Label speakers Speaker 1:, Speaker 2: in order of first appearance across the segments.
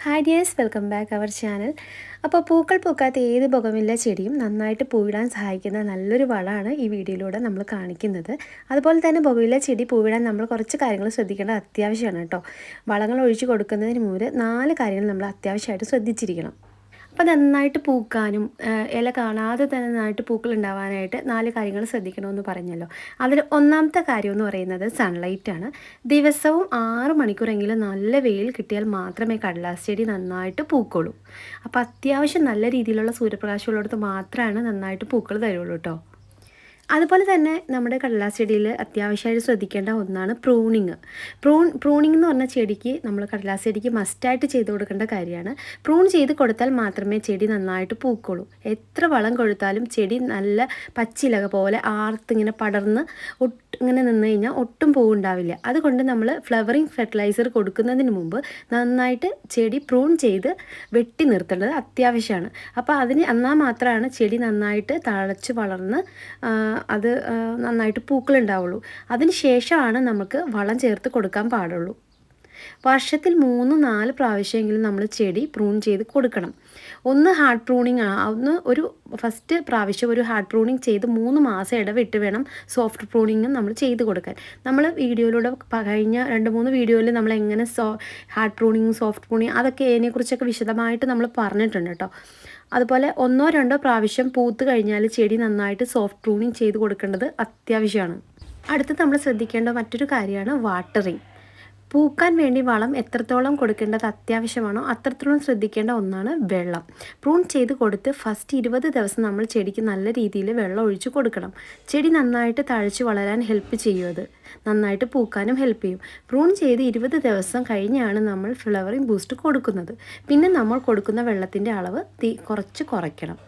Speaker 1: Hi dears, welcome back our channel. അപ്പോൾ പൂക്കൾ പൂക്കാത്ത ഏത് ബൊഗൺവില്ല ചെടിയും നന്നായിട്ട് പൂവിടാൻ സഹായിക്കുന്ന നല്ലൊരു വളമാണ് ഈ വീഡിയോയിലൂടെ നമ്മൾ കാണിക്കുന്നത്. അതുപോലെ തന്നെ ബൊഗൺവില്ല ചെടി പൂവിടാൻ നമ്മൾ കുറച്ച് കാര്യങ്ങൾ ശ്രദ്ധിക്കേണ്ടത് അത്യാവശ്യമാണ് കേട്ടോ. വളങ്ങൾ ഒഴിച്ച് കൊടുക്കുന്നതിന് മുമ്പ് 4 കാര്യങ്ങൾ നമ്മൾ അത്യാവശ്യമായിട്ട് ശ്രദ്ധിച്ചിരിക്കണം. അപ്പോൾ നന്നായിട്ട് പൂക്കാനും ഇല കാണാതെ തന്നെ നന്നായിട്ട് പൂക്കൾ ഉണ്ടാവാനായിട്ട് 4 കാര്യങ്ങൾ ശ്രദ്ധിക്കണമെന്ന് പറഞ്ഞല്ലോ. അതിൽ ഒന്നാമത്തെ കാര്യം എന്ന് പറയുന്നത് സൺലൈറ്റാണ്. ദിവസവും 6 മണിക്കൂറെങ്കിലും നല്ല വെയിൽ കിട്ടിയാൽ മാത്രമേ കടലാസ് ചെടി നന്നായിട്ട് പൂക്കുള്ളൂ. അപ്പോൾ അത്യാവശ്യം നല്ല രീതിയിലുള്ള സൂര്യപ്രകാശം ഉള്ളിടത്ത് മാത്രമാണ് നന്നായിട്ട് പൂക്കൾ തരുള്ളൂ കേട്ടോ. അതുപോലെ തന്നെ നമ്മുടെ കടലാസ് ചെടിയിൽ അത്യാവശ്യമായിട്ട് ശ്രദ്ധിക്കേണ്ട ഒന്നാണ് പ്രൂണിങ്. പ്രൂണിങ് എന്ന് പറഞ്ഞ ചെടിക്ക് നമ്മൾ കടലാസ് ചെടിക്ക് മസ്റ്റായിട്ട് ചെയ്ത് കൊടുക്കേണ്ട കാര്യമാണ്. പ്രൂൺ ചെയ്ത് കൊടുത്താൽ മാത്രമേ ചെടി നന്നായിട്ട് പൂക്കുള്ളൂ. എത്ര വളം കൊടുത്താലും ചെടി നല്ല പച്ചിലക പോലെ ആർത്തിങ്ങനെ പടർന്ന് ഇങ്ങനെ നിന്ന് കഴിഞ്ഞാൽ ഒട്ടും പൂവുണ്ടാവില്ല. അതുകൊണ്ട് നമ്മൾ ഫ്ലവറിങ് ഫെർട്ടിലൈസർ കൊടുക്കുന്നതിന് മുമ്പ് നന്നായിട്ട് ചെടി പ്രൂൺ ചെയ്ത് വെട്ടി നിർത്തേണ്ടത് അത്യാവശ്യമാണ്. അപ്പോൾ എന്നാൽ മാത്രമാണ് ചെടി നന്നായിട്ട് തഴച്ച് വളർന്ന് അത് നന്നായിട്ട് പൂക്കളുണ്ടാവുള്ളൂ. അതിന് ശേഷമാണ് നമുക്ക് വളം ചേർത്ത് കൊടുക്കാൻ പാടുള്ളൂ. വർഷത്തിൽ 3-4 പ്രാവശ്യമെങ്കിലും നമ്മൾ ചെടി പ്രൂൺ ചെയ്ത് കൊടുക്കണം. ഒന്ന് ഹാർഡ് പ്രൂണിങ് ആണ്. ഫസ്റ്റ് പ്രാവശ്യം ഒരു ഹാർഡ് പ്രൂണിങ് ചെയ്ത് 3 മാസം ഇടവിട്ട് വേണം സോഫ്റ്റ് പ്രൂണിങ്ങും നമ്മൾ ചെയ്ത് കൊടുക്കാൻ. നമ്മൾ വീഡിയോയിലൂടെ കഴിഞ്ഞ 2-3 വീഡിയോയിൽ നമ്മൾ എങ്ങനെ ഹാർഡ് പ്രൂണിങ് സോഫ്റ്റ് പ്രൂണിങ് അതൊക്കെ അതിനെക്കുറിച്ചൊക്കെ വിശദമായിട്ട് നമ്മൾ പറഞ്ഞിട്ടുണ്ട് കേട്ടോ. അതുപോലെ 1-2 പ്രാവശ്യം പൂത്ത് കഴിഞ്ഞാൽ ചെടി നന്നായിട്ട് സോഫ്റ്റ് പ്രൂണിങ് ചെയ്ത് കൊടുക്കേണ്ടത് അത്യാവശ്യമാണ്. അടുത്ത് നമ്മൾ ശ്രദ്ധിക്കേണ്ട മറ്റൊരു കാര്യമാണ് വാട്ടറിങ്. പൂക്കാൻ വേണ്ടി വളം എത്രത്തോളം കൊടുക്കേണ്ടത് അത്യാവശ്യമാണോ അത്രത്തോളം ശ്രദ്ധിക്കേണ്ട ഒന്നാണ് വെള്ളം. പ്രൂൺ ചെയ്ത് കൊടുത്ത് ഫസ്റ്റ് 20 ദിവസം നമ്മൾ ചെടിക്ക് നല്ല രീതിയിൽ വെള്ളം ഒഴിച്ച് കൊടുക്കണം. ചെടി നന്നായിട്ട് തഴച്ച് വളരാൻ ഹെൽപ്പ് ചെയ്യും. അത് നന്നായിട്ട് പൂക്കാനും ഹെൽപ്പ് ചെയ്യും. പ്രൂൺ ചെയ്ത് 20 ദിവസം കഴിഞ്ഞാണ് നമ്മൾ ഫ്ലവറിങ് ബൂസ്റ്റ് കൊടുക്കുന്നത്. പിന്നെ നമ്മൾ കൊടുക്കുന്ന വെള്ളത്തിൻ്റെ അളവ് കുറച്ച് കുറയ്ക്കണം.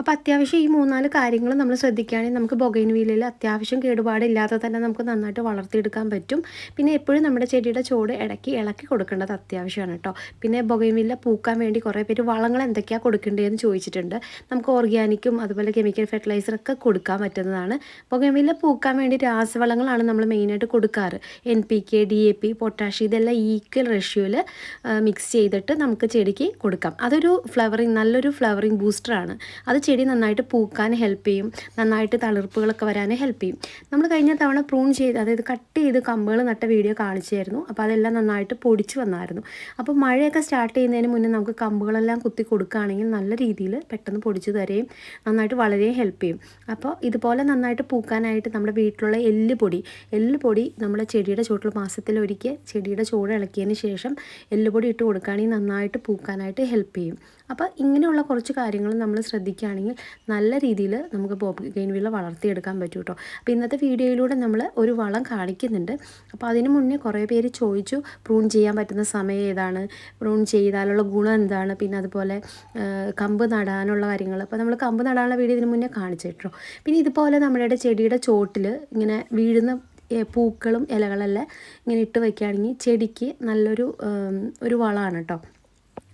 Speaker 1: അപ്പോൾ അത്യാവശ്യം ഈ 3-4 കാര്യങ്ങൾ നമ്മൾ ശ്രദ്ധിക്കുകയാണെങ്കിൽ നമുക്ക് ബൊഗൈൻവില്ലയിൽ അത്യാവശ്യം കേടുപാടില്ലാതെ തന്നെ നമുക്ക് നന്നായിട്ട് വളർത്തിയെടുക്കാൻ പറ്റും. പിന്നെ എപ്പോഴും നമ്മുടെ ചെടിയുടെ ചോട് ഇളക്കി കൊടുക്കേണ്ടത് അത്യാവശ്യമാണ് കേട്ടോ. പിന്നെ ബൊഗൈൻവില്ല പൂക്കാൻ വേണ്ടി കുറേ പേര് വളങ്ങൾ എന്തൊക്കെയാണ് കൊടുക്കേണ്ടതെന്ന് ചോദിച്ചിട്ടുണ്ട്. നമുക്ക് ഓർഗാനിക്കും അതുപോലെ കെമിക്കൽ ഫെർട്ടിലൈസറൊക്കെ കൊടുക്കാൻ പറ്റുന്നതാണ്. ബൊഗൈൻവില്ല പൂക്കാൻ വേണ്ടി രാസവളങ്ങളാണ് നമ്മൾ മെയിനായിട്ട് കൊടുക്കാറ്. NPK, DAP, പൊട്ടാഷ് ഇതെല്ലാം ഈക്വൽ റേഷ്യോയിൽ മിക്സ് ചെയ്തിട്ട് നമുക്ക് ചെടിക്ക് കൊടുക്കാം. അതൊരു നല്ലൊരു ഫ്ലവറിങ് ബൂസ്റ്ററാണ്. അത് ചെടി നന്നായിട്ട് പൂക്കാൻ ഹെൽപ്പ് ചെയ്യും. നന്നായിട്ട് തളിർപ്പുകളൊക്കെ വരാൻ ഹെൽപ്പ് ചെയ്യും. നമ്മൾ കഴിഞ്ഞ തവണ പ്രൂൺ ചെയ്ത് അതായത് കട്ട് ചെയ്ത് കമ്പുകൾ നട്ട വീഡിയോ കാണിച്ചായിരുന്നു. അപ്പോൾ അതെല്ലാം നന്നായിട്ട് പൊടിച്ച് വന്നായിരുന്നു. അപ്പോൾ മഴയൊക്കെ സ്റ്റാർട്ട് ചെയ്യുന്നതിന് മുന്നേ നമുക്ക് കമ്പുകളെല്ലാം കുത്തി കൊടുക്കുകയാണെങ്കിൽ നല്ല രീതിയിൽ പെട്ടെന്ന് പൊടിച്ച് തരുകയും നന്നായിട്ട് വളരെയും ഹെൽപ്പ് ചെയ്യും. അപ്പോൾ ഇതുപോലെ നന്നായിട്ട് പൂക്കാനായിട്ട് നമ്മുടെ വീട്ടിലുള്ള എല്ലുപൊടി നമ്മുടെ ചെടിയുടെ ചുവട്ടിൽ മാസത്തിലൊരിക്കൽ ചെടിയുടെ ചുവട് ഇളക്കിയതിന് ശേഷം എല്ലുപൊടി ഇട്ട് കൊടുക്കുകയാണെങ്കിൽ നന്നായിട്ട് പൂക്കാനായിട്ട് ഹെൽപ്പ് ചെയ്യും. അപ്പോൾ ഇങ്ങനെയുള്ള കുറച്ച് കാര്യങ്ങൾ നമ്മൾ ശ്രദ്ധിക്കുകയാണെങ്കിൽ നല്ല രീതിയിൽ നമുക്ക് ബൊഗൈൻവില്ല വളർത്തിയെടുക്കാൻ പറ്റും കേട്ടോ. അപ്പോൾ ഇന്നത്തെ വീഡിയോയിലൂടെ നമ്മൾ ഒരു വളം കാണിക്കുന്നുണ്ട്. അപ്പോൾ അതിന് മുന്നേ കുറേ പേര് ചോദിച്ചു പ്രൂൺ ചെയ്യാൻ പറ്റുന്ന സമയം ഏതാണ്, പ്രൂൺ ചെയ്താലുള്ള ഗുണം എന്താണ്, പിന്നെ അതുപോലെ കമ്പ് നടാനുള്ള കാര്യങ്ങൾ. അപ്പോൾ നമ്മൾ കമ്പ് നടാനുള്ള വീഡിയോ ഇതിന് മുന്നേ കാണിച്ചു കേട്ടോ. പിന്നെ ഇതുപോലെ നമ്മുടെ ചെടിയുടെ ചോട്ടിൽ ഇങ്ങനെ വീഴുന്ന പൂക്കളും ഇലകളെല്ലാം ഇങ്ങനെ ഇട്ട് വയ്ക്കുകയാണെങ്കിൽ ചെടിക്ക് ഒരു വളമാണ് കേട്ടോ.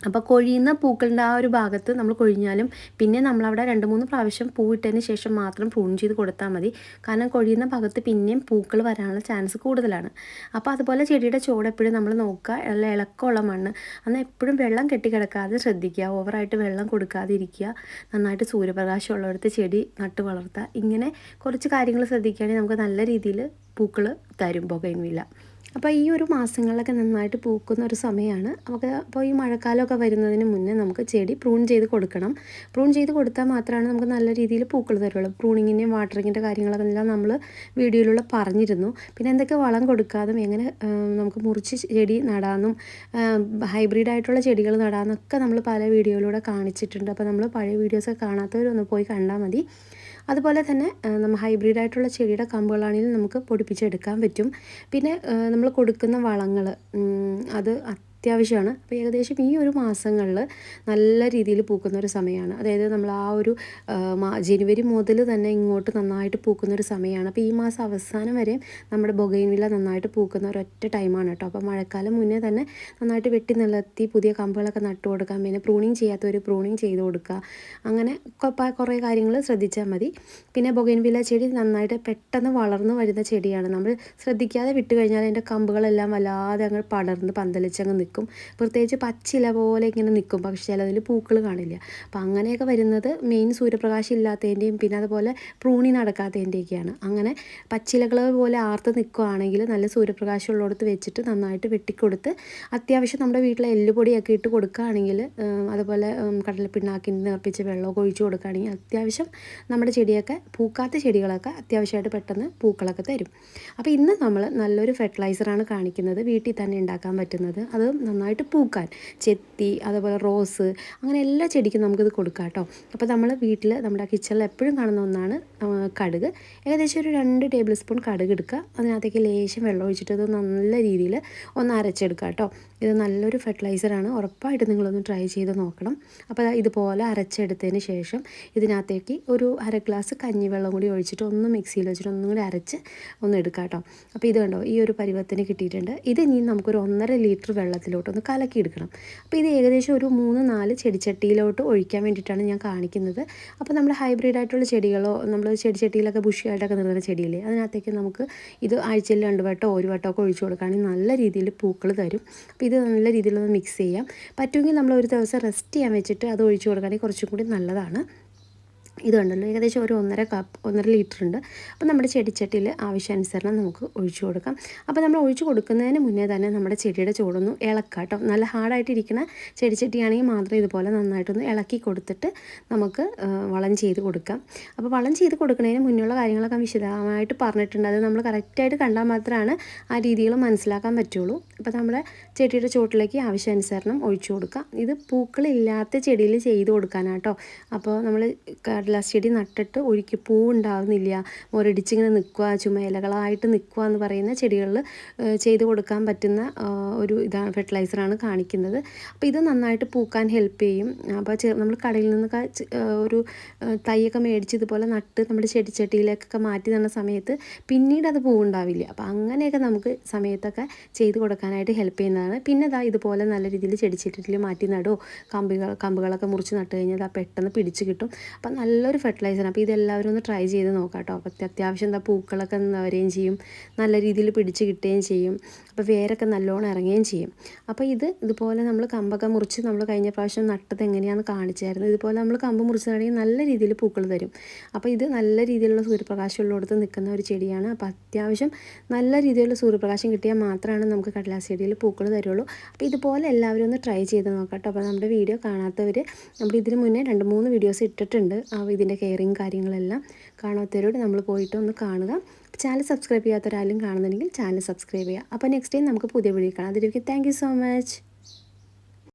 Speaker 1: അപ്പോൾ കൊഴിയുന്ന പൂക്കളുടെ ആ ഒരു ഭാഗത്ത് നമ്മൾ കൊഴിഞ്ഞാലും പിന്നെ നമ്മളവിടെ 2-3 പ്രാവശ്യം പൂവിട്ടതിന് ശേഷം മാത്രം പ്രൂൺ ചെയ്ത് കൊടുത്താൽ മതി. കാരണം കൊഴിയുന്ന ഭാഗത്ത് പിന്നെയും പൂക്കൾ വരാനുള്ള ചാൻസ് കൂടുതലാണ്. അപ്പോൾ അതുപോലെ ചെടിയുടെ ചുവട് എപ്പോഴും നമ്മൾ നോക്കുക, നല്ല ഇളക്കമുള്ള മണ്ണ്, എന്നാൽ എപ്പോഴും വെള്ളം കെട്ടിക്കിടക്കാതെ ശ്രദ്ധിക്കുക. ഓവറായിട്ട് വെള്ളം കൊടുക്കാതെ ഇരിക്കുക. നന്നായിട്ട് സൂര്യപ്രകാശം ഉള്ളിടത്ത് ചെടി നട്ട് വളർത്തുക. ഇങ്ങനെ കുറച്ച് കാര്യങ്ങൾ ശ്രദ്ധിക്കുകയാണെങ്കിൽ നമുക്ക് നല്ല രീതിയിൽ പൂക്കൾ തരും ബൊഗൈൻവില്ല. അപ്പോൾ ഈ ഒരു മാസങ്ങളിലൊക്കെ നന്നായിട്ട് പൂക്കുന്ന ഒരു സമയമാണ്. അപ്പോൾ ഈ മഴക്കാലമൊക്കെ വരുന്നതിന് മുന്നേ നമുക്ക് ചെടി പ്രൂൺ ചെയ്ത് കൊടുക്കണം. പ്രൂൺ ചെയ്ത് കൊടുത്താൽ മാത്രമാണ് നമുക്ക് നല്ല രീതിയിൽ പൂക്കൾ തരുള്ളൂ. പ്രൂണിങ്ങിൻ്റെയും വാട്ടറിങ്ങിൻ്റെ കാര്യങ്ങളെല്ലാം നമ്മൾ വീഡിയോയിലൂടെ പറഞ്ഞിരുന്നു. പിന്നെ എന്തൊക്കെ വളം കൊടുക്കാതും എങ്ങനെ നമുക്ക് മുറിച്ച് ചെടി നടാമെന്നും ഹൈബ്രിഡായിട്ടുള്ള ചെടികൾ നടാമെന്നൊക്കെ നമ്മൾ പല വീഡിയോയിലൂടെ കാണിച്ചിട്ടുണ്ട്. അപ്പോൾ നമ്മൾ പഴയ വീഡിയോസൊക്കെ കാണാത്തവരൊന്ന് പോയി കണ്ടാൽ മതി. അതുപോലെ തന്നെ നമ്മൾ ഹൈബ്രിഡായിട്ടുള്ള ചെടിയുടെ കമ്പുകളാണെങ്കിലും നമുക്ക് പൊടിപ്പിച്ചെടുക്കാൻ പറ്റും. പിന്നെ നമ്മൾ കൊടുക്കുന്ന വളങ്ങൾ അത് അത്യാവശ്യമാണ്. അപ്പോൾ ഏകദേശം ഈ ഒരു മാസങ്ങളിൽ നല്ല രീതിയിൽ പൂക്കുന്ന ഒരു സമയമാണ്. അതായത് നമ്മൾ ആ ഒരു ജനുവരി മുതൽ തന്നെ ഇങ്ങോട്ട് നന്നായിട്ട് പൂക്കുന്ന ഒരു സമയമാണ്. അപ്പോൾ ഈ മാസം അവസാനം വരെ നമ്മുടെ ബൊഗൈൻവില്ല നന്നായിട്ട് പൂക്കുന്ന ഒരൊറ്റ ടൈമാണ് കേട്ടോ. അപ്പോൾ മഴക്കാലം മുന്നേ തന്നെ നന്നായിട്ട് വെട്ടി നിലത്തി പുതിയ കമ്പുകളൊക്കെ നട്ടു കൊടുക്കാം. പിന്നെ പ്രൂണിങ് ചെയ്യാത്തവർ പ്രൂണിങ് ചെയ്ത് കൊടുക്കുക. അങ്ങനെ കുറേ കാര്യങ്ങൾ ശ്രദ്ധിച്ചാൽ മതി. പിന്നെ ബൊഗൈൻവില്ല ചെടി നന്നായിട്ട് പെട്ടെന്ന് വളർന്നു വരുന്ന ചെടിയാണ്. നമ്മൾ ശ്രദ്ധിക്കാതെ വിട്ട് കഴിഞ്ഞാൽ അതിൻ്റെ കമ്പുകളെല്ലാം വല്ലാതെ അങ്ങ് പടർന്ന് പന്തലിച്ചങ്ങ് നിൽക്കും. നിൽക്കും. പ്രത്യേകിച്ച് പച്ചില പോലെ ഇങ്ങനെ നിൽക്കും, പക്ഷേ ചിലതിൽ പൂക്കൾ കാണില്ല. അപ്പോൾ അങ്ങനെയൊക്കെ വരുന്നത് മെയിൻ സൂര്യപ്രകാശം ഇല്ലാത്തതിൻ്റെയും പിന്നെ അതുപോലെ പ്രൂണി നടക്കാത്തതിൻ്റെയൊക്കെയാണ്. അങ്ങനെ പച്ചിലകൾ പോലെ ആർത്ത് നിൽക്കുകയാണെങ്കിൽ നല്ല സൂര്യപ്രകാശം ഉള്ളിടത്ത് വെച്ചിട്ട് നന്നായിട്ട് വെട്ടിക്കൊടുത്ത് അത്യാവശ്യം നമ്മുടെ വീട്ടിലെ എല്ലുപൊടിയൊക്കെ ഇട്ട് കൊടുക്കുകയാണെങ്കിൽ, അതുപോലെ കടലപ്പിണ്ണാക്കിന് നേർപ്പിച്ച് വെള്ളമൊക്കെ ഒഴിച്ച് കൊടുക്കുകയാണെങ്കിൽ അത്യാവശ്യം നമ്മുടെ ചെടിയൊക്കെ പൂക്കാത്ത ചെടികളൊക്കെ അത്യാവശ്യമായിട്ട് പെട്ടെന്ന് പൂക്കളൊക്കെ തരും. അപ്പോൾ ഇന്ന് നമ്മൾ നല്ലൊരു ഫെർട്ടിലൈസറാണ് കാണിക്കുന്നത്, വീട്ടിൽ തന്നെ ഉണ്ടാക്കാൻ പറ്റുന്നത്. അത് നന്നായിട്ട് പൂക്കാൻ ചെത്തി അതുപോലെ റോസ് അങ്ങനെ എല്ലാ ചെടിക്കും നമുക്കിത് കൊടുക്കാം കേട്ടോ. അപ്പോൾ നമ്മൾ വീട്ടിൽ നമ്മുടെ കിച്ചണിൽ എപ്പോഴും കാണുന്ന ഒന്നാണ് കടുക്. ഏകദേശം ഒരു 2 ടേബിൾ സ്പൂൺ കടുക് എടുക്കുക. അതിനകത്തേക്ക് ലേശം വെള്ളം ഒഴിച്ചിട്ട് ഇത് നല്ല രീതിയിൽ ഒന്ന് അരച്ചെടുക്കുക കേട്ടോ. ഇത് നല്ലൊരു ഫെർട്ടിലൈസറാണ്, ഉറപ്പായിട്ട് നിങ്ങളൊന്ന് ട്രൈ ചെയ്ത് നോക്കണം. അപ്പോൾ ഇതുപോലെ അരച്ചെടുത്തതിന് ശേഷം ഇതിനകത്തേക്ക് ഒരു 1/2 ഗ്ലാസ് കഞ്ഞിവെള്ളം കൂടി ഒഴിച്ചിട്ട് ഒന്ന് മിക്സിയിൽ വെച്ചിട്ട് ഒന്നും കൂടി അരച്ച് ഒന്ന് എടുക്കാം കേട്ടോ. അപ്പോൾ ഇത് കണ്ടോ, ഈ ഒരു പരുവത്തിന് കിട്ടിയിട്ടുണ്ട്. ഇത് ഇനി നമുക്കൊരു 1.5 ലിറ്റർ വെള്ളത്തിലോട്ടൊന്ന് കലക്കിയെടുക്കണം. അപ്പോൾ ഇത് ഏകദേശം ഒരു 3-4 ചെടിച്ചട്ടിയിലോട്ട് ഒഴിക്കാൻ വേണ്ടിയിട്ടാണ് ഞാൻ കാണിക്കുന്നത്. അപ്പോൾ നമ്മൾ ഹൈബ്രിഡായിട്ടുള്ള ചെടികളോ നമ്മൾ ചെടിച്ചട്ടിയിലൊക്കെ ബുഷിയായിട്ടൊക്കെ നിർത്തുന്ന ചെടിയില്ലേ, അതിനകത്തേക്ക് നമുക്ക് ഇത് ആഴ്ചയിൽ 2 വട്ടമോ 1 വട്ടമൊക്കെ ഒഴിച്ചു കൊടുക്കുകയാണെങ്കിൽ നല്ല രീതിയിൽ പൂക്കൾ തരും. അപ്പോൾ ഇത് നല്ല രീതിയിലൊന്ന് മിക്സ് ചെയ്യാം. പറ്റുമെങ്കിൽ നമ്മൾ ഒരു ദിവസം റെസ്റ്റ് ചെയ്യാൻ വെച്ചിട്ട് അത് ഒഴിച്ചു കൊടുക്കുകയാണെങ്കിൽ കുറച്ചും കൂടി നല്ലതാണ്. ഇത് കണ്ടല്ലോ, ഏകദേശം ഒരു 1.5 ലിറ്റർ ഉണ്ട്. അപ്പോൾ നമ്മുടെ ചെടിച്ചട്ടിയിൽ ആവശ്യാനുസരണം നമുക്ക് ഒഴിച്ചു കൊടുക്കാം. അപ്പോൾ നമ്മൾ ഒഴിച്ചു കൊടുക്കുന്നതിന് മുന്നേ തന്നെ നമ്മുടെ ചെടിയുടെ ചുവടൊന്ന് ഇളക്കാം കേട്ടോ. നല്ല ഹാർഡായിട്ടിരിക്കുന്ന ചെടിച്ചട്ടിയാണെങ്കിൽ മാത്രം ഇതുപോലെ നന്നായിട്ടൊന്ന് ഇളക്കി കൊടുത്തിട്ട് നമുക്ക് വളം ചെയ്ത് കൊടുക്കാം. അപ്പോൾ വളം ചെയ്ത് കൊടുക്കുന്നതിന് മുന്നുള്ള കാര്യങ്ങളൊക്കെ വിശദമായിട്ട് പറഞ്ഞിട്ടുണ്ട്. അത് നമ്മൾ കറക്റ്റായിട്ട് കണ്ടാൽ മാത്രമാണ് ആ രീതികൾ മനസ്സിലാക്കാൻ പറ്റുള്ളൂ. അപ്പോൾ നമ്മുടെ ചെടിയുടെ ചുവട്ടിലേക്ക് ആവശ്യാനുസരണം ഒഴിച്ചു കൊടുക്കാം. ഇത് പൂക്കളില്ലാത്ത ചെടിയിൽ ചെയ്ത് കൊടുക്കാനാട്ടോ. അപ്പോൾ നമ്മൾ കടലാസ് ചെടി നട്ടിട്ട് ഒരിക്കൽ പൂവുണ്ടാവുന്നില്ല, മുരടിച്ചിങ്ങനെ നിൽക്കുക, ചുമ ഇലകളായിട്ട് നിൽക്കുക എന്ന് പറയുന്ന ചെടികളിൽ ചെയ്ത് കൊടുക്കാൻ പറ്റുന്ന ഒരു ഇതാണ് ഫെർട്ടിലൈസറാണ് കാണിക്കുന്നത്. അപ്പോൾ ഇത് നന്നായിട്ട് പൂക്കാൻ ഹെൽപ്പ് ചെയ്യും. അപ്പോൾ നമ്മൾ കടയിൽ നിന്നൊക്കെ ഒരു തൈയൊക്കെ മേടിച്ച് ഇതുപോലെ നട്ട് നമ്മുടെ ചെടിച്ചട്ടിയിലേക്കൊക്കെ മാറ്റി തന്ന സമയത്ത് പിന്നീട് അത് പൂവുണ്ടാവില്ല. അപ്പോൾ അങ്ങനെയൊക്കെ നമുക്ക് സമയത്തൊക്കെ ചെയ്ത് കൊടുക്കാനായിട്ട് ഹെൽപ്പ് ചെയ്യുന്നതാണ്. പിന്നെ ഇതുപോലെ നല്ല രീതിയിൽ ചെടിച്ചട്ടിയിൽ മാറ്റി നടുമോ, കമ്പുകളൊക്കെ മുറിച്ച് നട്ട് കഴിഞ്ഞാൽ പെട്ടെന്ന് പിടിച്ച് കിട്ടും. അപ്പം നല്ലൊരു ഫെർട്ടിലൈസറാണ്. അപ്പോൾ ഇതെല്ലാവരും ഒന്ന് ട്രൈ ചെയ്ത് നോക്കാം കേട്ടോ. അപ്പോൾ അത്യാവശ്യം പൂക്കളൊക്കെ വരികയും ചെയ്യും, നല്ല രീതിയിൽ പിടിച്ച് കിട്ടുകയും ചെയ്യും. അപ്പോൾ വേരൊക്കെ നല്ലോണം ഇറങ്ങുകയും ചെയ്യും. അപ്പോൾ ഇതുപോലെ നമ്മൾ കമ്പൊക്കെ മുറിച്ച് നമ്മൾ കഴിഞ്ഞ പ്രാവശ്യം നട്ടത് എങ്ങനെയാണെന്ന് കാണിച്ചായിരുന്നു. ഇതുപോലെ നമ്മൾ കമ്പ് മുറിച്ചിട്ടുണ്ടെങ്കിൽ നല്ല രീതിയിൽ പൂക്കൾ തരും. അപ്പോൾ ഇത് നല്ല രീതിയിലുള്ള സൂര്യപ്രകാശം ഉള്ളിടത്ത് നിൽക്കുന്ന ഒരു ചെടിയാണ്. അപ്പോൾ അത്യാവശ്യം നല്ല രീതിയിലുള്ള സൂര്യപ്രകാശം കിട്ടിയാൽ മാത്രമാണ് നമുക്ക് കടലാസ് ചെടിയിൽ പൂക്കൾ തരുള്ളൂ. അപ്പോൾ ഇതുപോലെ എല്ലാവരും ഒന്ന് ട്രൈ ചെയ്ത് നോക്കാം കേട്ടോ. അപ്പോൾ നമ്മുടെ വീഡിയോ കാണാത്തവർ നമ്മൾ ഇതിന് മുന്നേ 2-3 വീഡിയോസ് ഇട്ടിട്ടുണ്ട്. ഇതിൻ്റെ കെയറിങ് കാര്യങ്ങളെല്ലാം കാണാത്തവരോട് നമ്മൾ പോയിട്ട് ഒന്ന് കാണുക. ചാനൽ സബ്സ്ക്രൈബ് ചെയ്യാത്ത ഒരാളും കാണുന്നുണ്ടെങ്കിൽ ചാനൽ സബ്സ്ക്രൈബ് ചെയ്യുക. അപ്പോൾ നെക്സ്റ്റ് ടൈം നമുക്ക് പുതിയ വീഡിയോ കാണാം. അതിലേക്ക് താങ്ക് യു സോ മച്ച്.